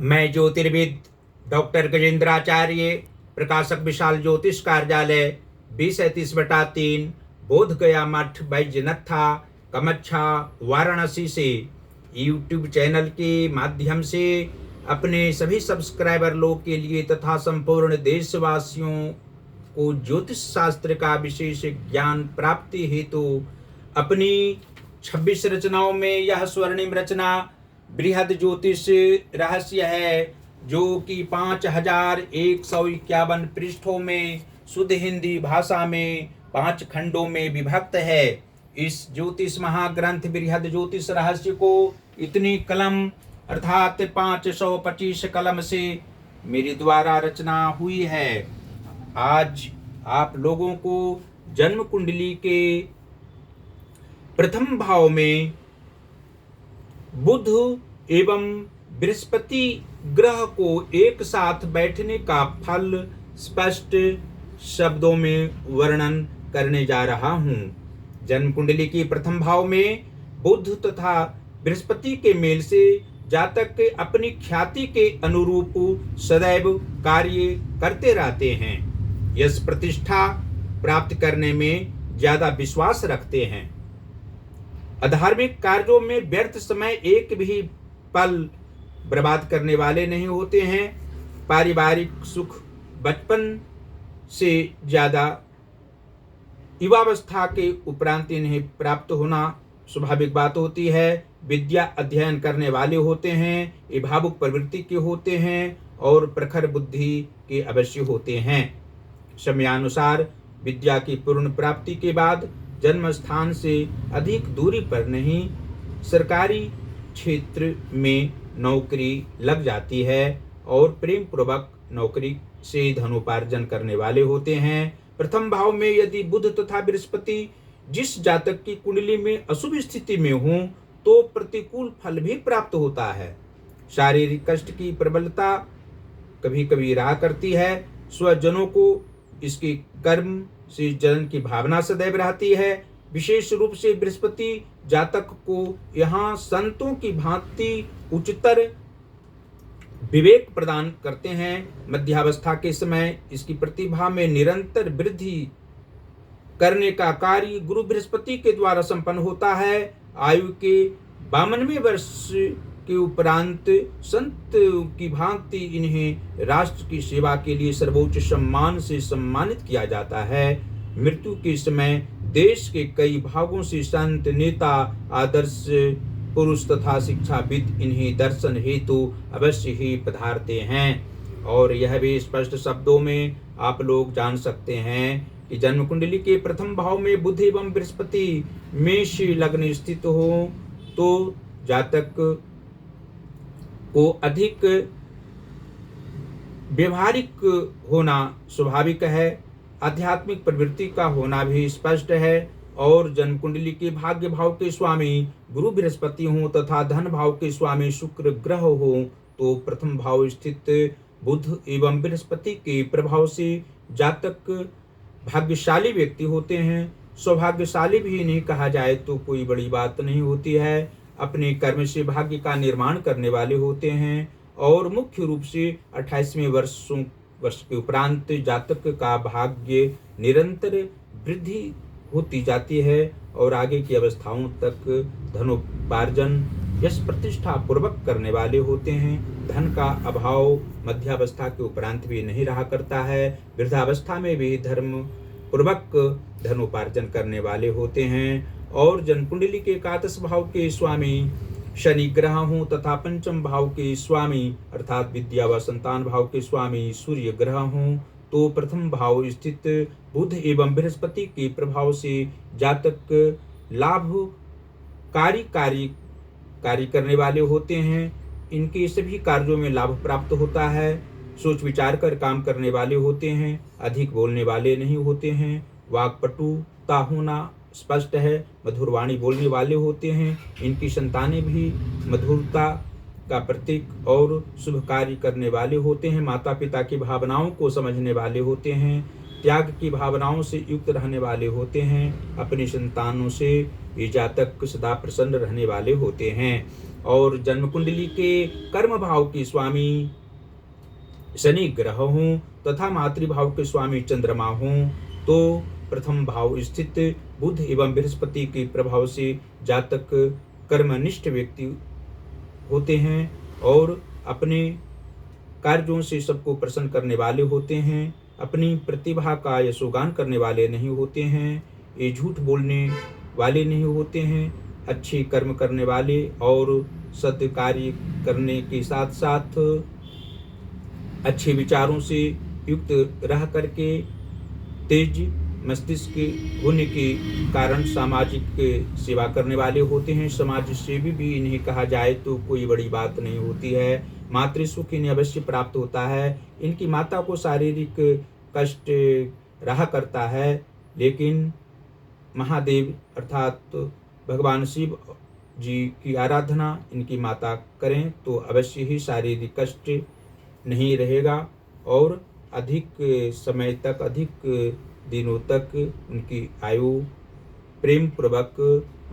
मैं ज्योतिर्विद डॉक्टर गजेंद्राचार्य, प्रकाशक विशाल ज्योतिष कार्यालय 2037/3 बोध गया मठ बैजनाथा कामाख्या वाराणसी से यूट्यूब चैनल के माध्यम से अपने सभी सब्सक्राइबर लोग के लिए तथा संपूर्ण देशवासियों को ज्योतिष शास्त्र का विशेष ज्ञान प्राप्ति हेतु अपनी 26 रचनाओं में यह स्वर्णिम रचना बृहद ज्योतिष रहस्य है, जो कि 5151 पृष्ठों में शुद्ध हिंदी भाषा में 5 खंडों में विभक्त है। इस ज्योतिष महाग्रंथ बृहद ज्योतिष रहस्य को इतनी कलम अर्थात 525 कलम से मेरे द्वारा रचना हुई है। आज आप लोगों को जन्म कुंडली के प्रथम भाव में बुध एवं बृहस्पति ग्रह को एक साथ बैठने का फल स्पष्ट शब्दों में वर्णन करने जा रहा हूं। जन्म कुंडली की प्रथम भाव में बुध तथा बृहस्पति के मेल से जातक अपनी ख्याति के अनुरूप सदैव कार्य करते रहते हैं, यश प्रतिष्ठा प्राप्त करने में ज्यादा विश्वास रखते हैं, अधार्मिक कार्यों में व्यर्थ समय एक भी पल बर्बाद करने वाले नहीं होते हैं। पारिवारिक सुख बचपन से ज्यादा युवावस्था के उपरांत इन्हें प्राप्त होना स्वाभाविक बात होती है। विद्या अध्ययन करने वाले होते हैं, ये भावुक प्रवृत्ति के होते हैं और प्रखर बुद्धि के अवश्य होते हैं। समयानुसार विद्या की पूर्ण प्राप्ति के बाद जन्म स्थान से अधिक दूरी पर नहीं, सरकारी क्षेत्र में नौकरी लग जाती है और प्रेम पूर्वक नौकरी से धनोपार्जन करने वाले होते हैं। प्रथम भाव में यदि बुध तथा बृहस्पति जिस जातक की कुंडली में अशुभ स्थिति में हो तो प्रतिकूल फल भी प्राप्त होता है। शारीरिक कष्ट की प्रबलता कभी कभी रहा करती है। स्वजनों को इसके कर्म से जलन की भावना सदैव रहती है। विशेष रूप से बृहस्पति जातक को यहाँ संतों की भांति उच्चतर विवेक प्रदान करते हैं। मध्यावस्था के समय इसकी प्रतिभा में निरंतर वृद्धि करने का कार्य गुरु बृहस्पति के द्वारा संपन्न होता है। आयु के 52वें वर्ष के उपरांत संत की भांति इन्हें राष्ट्र की सेवा के लिए सर्वोच्च सम्मान से सम्मानित किया जाता है। मृत्यु के समय देश के कई भागों से संत, नेता, आदर्श पुरुष तथा शिक्षाविद इन्हें दर्शन हेतु अवश्य ही पधारते हैं। और यह भी स्पष्ट शब्दों में आप लोग जान सकते हैं कि जन्म कुंडली के प्रथम भाव में बुध एवं बृहस्पति मेष लग्न स्थित हो तो जातक को अधिक व्यवहारिक होना स्वाभाविक है। आध्यात्मिक प्रवृत्ति का होना भी स्पष्ट है। और जन्म कुंडली के भाग्य भाव के स्वामी गुरु बृहस्पति हो तथा धन भाव के स्वामी शुक्र ग्रह हो तो प्रथम भाव स्थित बुध एवं बृहस्पति के प्रभाव से जातक भाग्यशाली व्यक्ति होते हैं। सौभाग्यशाली भी नहीं कहा जाए तो कोई बड़ी बात नहीं होती है। अपने कर्म से भाग्य का निर्माण करने वाले होते हैं और मुख्य रूप से 28वें वर्ष के उपरांत जातक का भाग्य निरंतर वृद्धि होती जाती है और आगे की अवस्थाओं तक धनोपार्जन यश प्रतिष्ठा पूर्वक करने वाले होते हैं। धन का अभाव मध्यावस्था के उपरांत भी नहीं रहा करता है। वृद्धावस्था में भी धर्म पूर्वक धनोपार्जन करने वाले होते हैं। और जन्म कुंडली के एकादश भाव के स्वामी शनि ग्रह हों तथा पंचम भाव के स्वामी अर्थात विद्या व संतान भाव के स्वामी सूर्य ग्रह हों तो प्रथम भाव स्थित बुध एवं बृहस्पति के प्रभाव से जातक लाभकारी कार्य करने वाले होते हैं। इनके सभी कार्यों में लाभ प्राप्त होता है। सोच विचार कर काम करने वाले होते हैं, अधिक बोलने वाले नहीं होते हैं। वाक्पटुता होना स्पष्ट है। मधुर वाणी बोलने वाले होते हैं। इनकी संतानें भी मधुरता का प्रतीक और शुभ कार्य करने वाले होते हैं। माता पिता की भावनाओं को समझने वाले होते हैं। त्याग की भावनाओं से युक्त रहने वाले होते हैं। अपनी संतानों से ये जातक सदा प्रसन्न रहने वाले होते हैं। और जन्म कुंडली के कर्म भाव के स्वामी शनि ग्रह हों तथा मातृभाव के स्वामी चंद्रमा हों तो प्रथम भाव स्थित बुध एवं बृहस्पति के प्रभाव से जातक कर्मनिष्ठ व्यक्ति होते हैं और अपने कार्यों से सबको प्रसन्न करने वाले होते हैं। अपनी प्रतिभा का यशोगान करने वाले नहीं होते हैं। ये झूठ बोलने वाले नहीं होते हैं। अच्छे कर्म करने वाले और सत्कार्य करने के साथ साथ अच्छे विचारों से युक्त रह करके तेज मस्तिष्क होने के कारण सामाजिक सेवा करने वाले होते हैं। समाज सेवी भी इन्हें कहा जाए तो कोई बड़ी बात नहीं होती है। मातृ सुख इन्हें अवश्य प्राप्त होता है। इनकी माता को शारीरिक कष्ट रहा करता है, लेकिन महादेव अर्थात भगवान शिव जी की आराधना इनकी माता करें तो अवश्य ही शारीरिक कष्ट नहीं रहेगा और अधिक समय तक, अधिक दिनों तक उनकी आयु प्रेम पूर्वक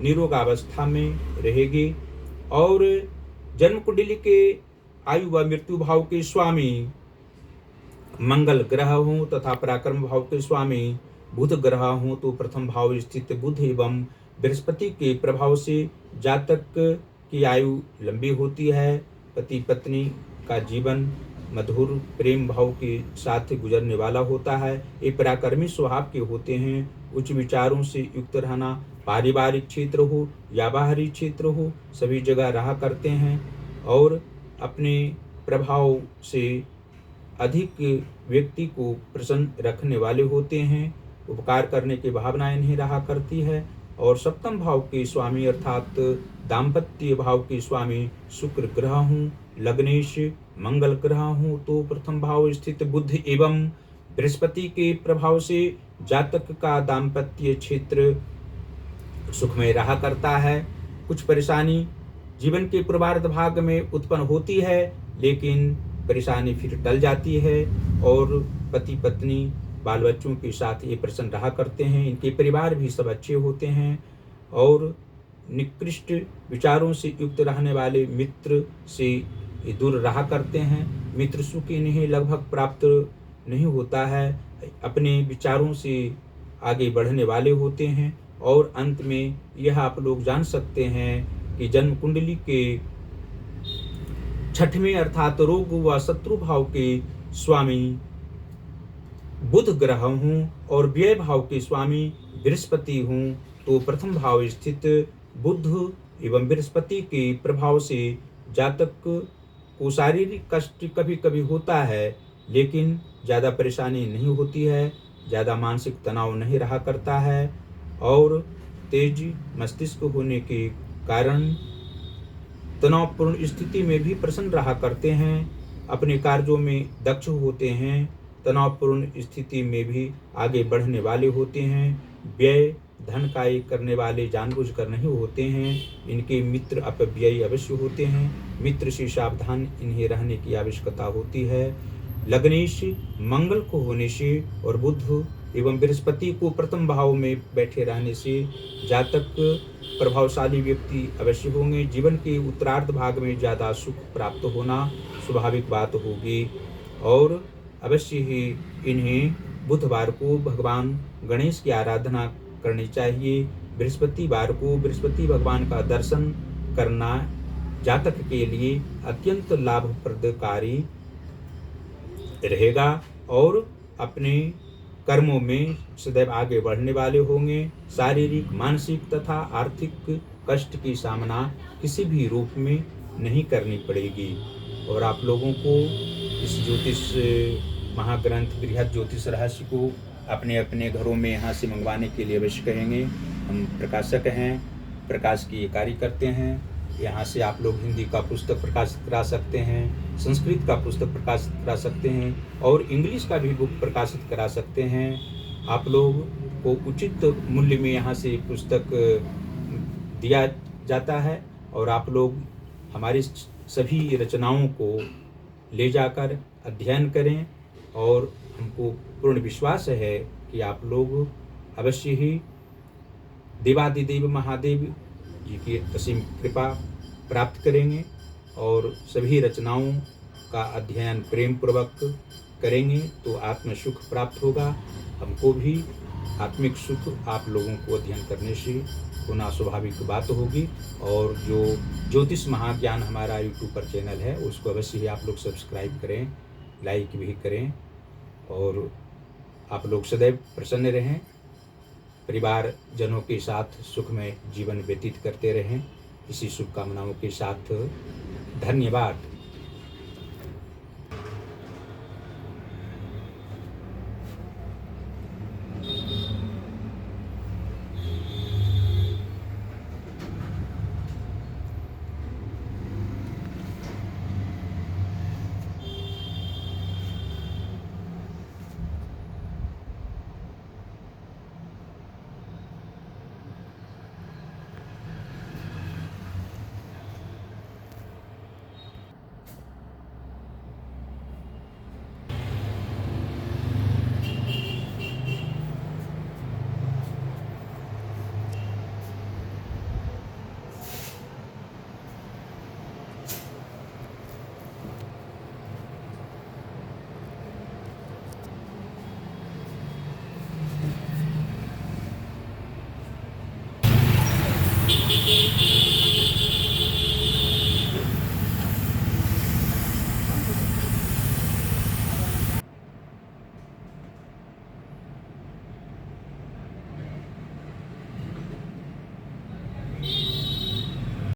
निरोगावस्था में रहेगी। और जन्म कुंडली के आयु व मृत्यु भाव के स्वामी मंगल ग्रह हों तथा पराक्रम भाव के स्वामी बुध ग्रह हों तो प्रथम भाव स्थित बुध एवं बृहस्पति के प्रभाव से जातक की आयु लंबी होती है। पति पत्नी का जीवन मधुर प्रेम भाव के साथ गुजरने वाला होता है। ये पराक्रमी स्वभाव के होते हैं। उच्च विचारों से युक्त रहना, पारिवारिक क्षेत्र हो या बाहरी क्षेत्र हो, सभी जगह रहा करते हैं और अपने प्रभाव से अधिक व्यक्ति को प्रसन्न रखने वाले होते हैं। उपकार करने की भावना इन्हें रहा करती है। और सप्तम भाव के स्वामी अर्थात दाम्पत्य भाव के स्वामी शुक्र ग्रह हों, लग्नेश मंगल ग्रह हों तो प्रथम भाव स्थित बुध एवं बृहस्पति के प्रभाव से जातक का दाम्पत्य क्षेत्र सुखमय रहा करता है। कुछ परेशानी जीवन के पूर्वार्ध भाग में उत्पन्न होती है, लेकिन परेशानी फिर टल जाती है और पति पत्नी बाल बच्चों के साथ ये प्रसन्न रहा करते हैं। इनके परिवार भी सब अच्छे होते हैं और निकृष्ट विचारों से युक्त रहने वाले मित्र से ये दूर रहा करते हैं। मित्र सुख इन्हें लगभग प्राप्त नहीं होता है। अपने विचारों से आगे बढ़ने वाले होते हैं। और अंत में यह आप लोग जान सकते हैं कि जन्म कुंडली के छठवें अर्थात रोग व शत्रु भाव के स्वामी बुध ग्रह हों और व्यय भाव के स्वामी बृहस्पति हों तो प्रथम भाव स्थित बुध एवं बृहस्पति के प्रभाव से जातक को शारीरिक कष्ट कभी कभी होता है, लेकिन ज़्यादा परेशानी नहीं होती है, ज़्यादा मानसिक तनाव नहीं रहा करता है और तेज मस्तिष्क होने के कारण तनावपूर्ण स्थिति में भी प्रसन्न रहा करते हैं। अपने कार्यों में दक्ष होते हैं। तनावपूर्ण स्थिति में भी आगे बढ़ने वाले होते हैं। व्यय धन काय करने वाले जानबूझकर नहीं होते हैं। इनके मित्र अपव्ययी अवश्य होते हैं। मित्र से सावधान इन्हें रहने की आवश्यकता होती है। लग्नेश मंगल को होने से और बुध एवं बृहस्पति को प्रथम भाव में बैठे रहने से जातक प्रभावशाली व्यक्ति अवश्य होंगे। जीवन के उत्तरार्ध भाग में ज़्यादा सुख प्राप्त होना स्वाभाविक बात होगी और अवश्य ही इन्हें बुधवार को भगवान गणेश की आराधना करनी चाहिए। बृहस्पतिवार को बृहस्पति भगवान का दर्शन करना जातक के लिए अत्यंत लाभप्रदकारी रहेगा और अपने कर्मों में सदैव आगे बढ़ने वाले होंगे। शारीरिक, मानसिक तथा आर्थिक कष्ट की सामना किसी भी रूप में नहीं करनी पड़ेगी। और आप लोगों को इस ज्योतिष महाग्रंथ बृहद ज्योतिष रहस्य को अपने अपने घरों में यहाँ से मंगवाने के लिए अवश्य कहेंगे। हम प्रकाशक हैं, प्रकाश की कार्य करते हैं। यहाँ से आप लोग हिंदी का पुस्तक प्रकाशित करा सकते हैं, संस्कृत का पुस्तक प्रकाशित करा सकते हैं और इंग्लिश का भी बुक प्रकाशित करा सकते हैं। आप लोग को उचित मूल्य में यहाँ से पुस्तक दिया जाता है और आप लोग हमारी सभी रचनाओं को ले जाकर अध्ययन करें और हमको पूर्ण विश्वास है कि आप लोग अवश्य ही देवादिदेव महादेव जी की असीम कृपा प्राप्त करेंगे और सभी रचनाओं का अध्ययन प्रेम पूर्वक करेंगे तो आत्म सुख प्राप्त होगा। हमको भी आत्मिक सुख आप लोगों को अध्ययन करने से होना स्वाभाविक बात होगी। और जो ज्योतिष महाज्ञान हमारा यूट्यूब पर चैनल है उसको अवश्य ही आप लोग सब्सक्राइब करें, लाइक भी करें और आप लोग सदैव प्रसन्न रहें, परिवार जनों के साथ सुखमय जीवन व्यतीत करते रहें। इसी शुभकामनाओं के साथ धन्यवाद।